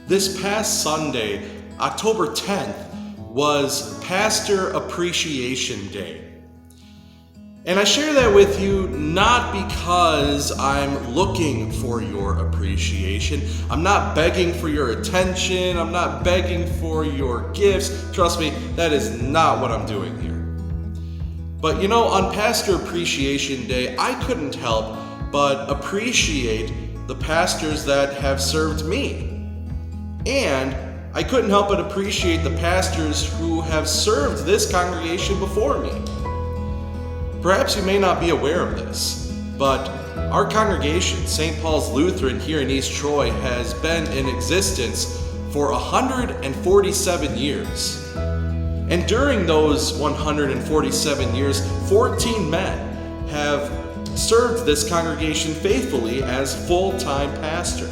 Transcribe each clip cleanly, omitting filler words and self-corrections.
This past Sunday, October 10th, was Pastor Appreciation Day. And I share that with you not because I'm looking for your appreciation. I'm not begging for your attention. I'm not begging for your gifts. Trust me, that is not what I'm doing here. But you know, on Pastor Appreciation Day, I couldn't help but appreciate the pastors that have served me. And I couldn't help but appreciate the pastors who have served this congregation before me. Perhaps you may not be aware of this, but our congregation, St. Paul's Lutheran here in East Troy, has been in existence for 147 years. And during those 147 years, 14 men have served this congregation faithfully as full-time pastor.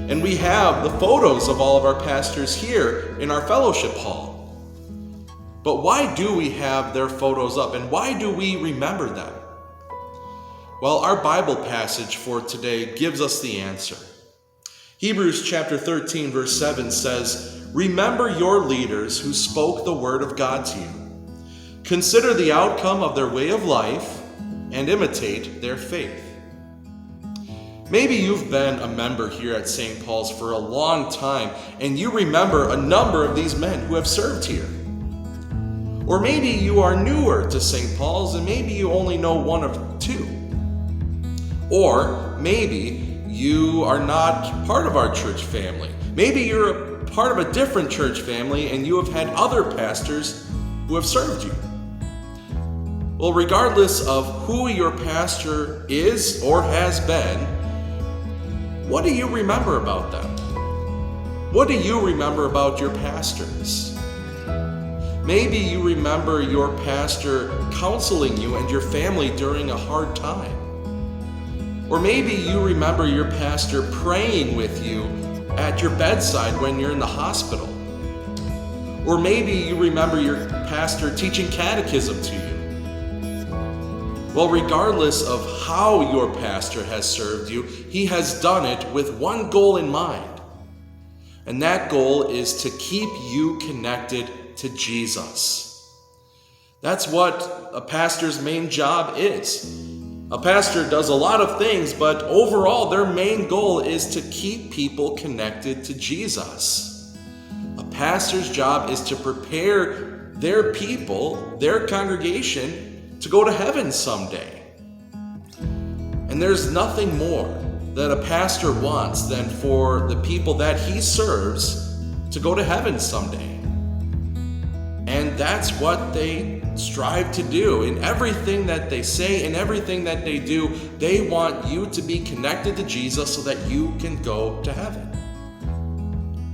And we have the photos of all of our pastors here in our fellowship hall. But why do we have their photos up, and why do we remember them? Well, our Bible passage for today gives us the answer. Hebrews chapter 13, verse 7 says, "Remember your leaders who spoke the word of God to you. Consider the outcome of their way of life and imitate their faith." Maybe you've been a member here at St. Paul's for a long time, and you remember a number of these men who have served here. Or maybe you are newer to St. Paul's, and maybe you only know one of two. Or maybe you are not part of our church family. Maybe you're a part of a different church family, and you have had other pastors who have served you. Well, regardless of who your pastor is or has been, what do you remember about them? What do you remember about your pastors? Maybe you remember your pastor counseling you and your family during a hard time. Or maybe you remember your pastor praying with you at your bedside when you're in the hospital. Or maybe you remember your pastor teaching catechism to you. Well, regardless of how your pastor has served you, he has done it with one goal in mind. And that goal is to keep you connected to Jesus. That's what a pastor's main job is. A pastor does a lot of things, but overall, their main goal is to keep people connected to Jesus. A pastor's job is to prepare their people, their congregation, to go to heaven someday. And there's nothing more that a pastor wants than for the people that he serves to go to heaven someday. And that's what they strive to do. In everything that they say, in everything that they do, they want you to be connected to Jesus so that you can go to heaven.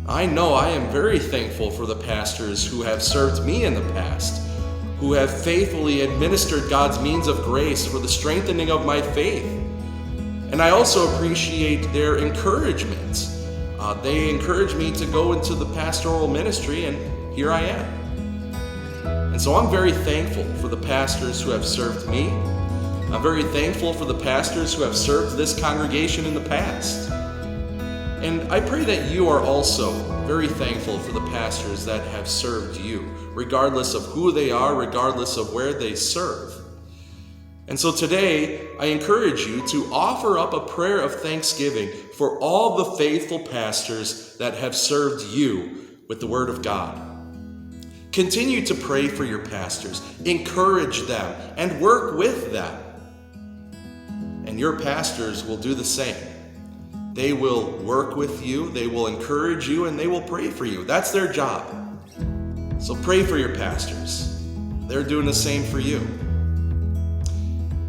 I know I am very thankful for the pastors who have served me in the past, who have faithfully administered God's means of grace for the strengthening of my faith. And I also appreciate their encouragement. They encourage me to go into the pastoral ministry, and here I am. And so I'm very thankful for the pastors who have served me. I'm very thankful for the pastors who have served this congregation in the past. And I pray that you are also very thankful for the pastors that have served you, regardless of who they are, regardless of where they serve. And so today, I encourage you to offer up a prayer of thanksgiving for all the faithful pastors that have served you with the Word of God. Continue to pray for your pastors, encourage them, and work with them. And your pastors will do the same. They will work with you, they will encourage you, and they will pray for you. That's their job. So pray for your pastors. They're doing the same for you.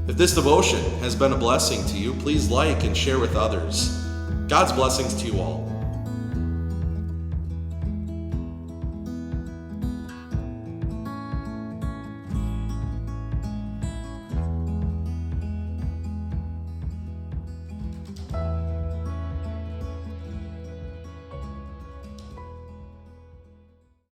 If this devotion has been a blessing to you, please like and share with others. God's blessings to you all.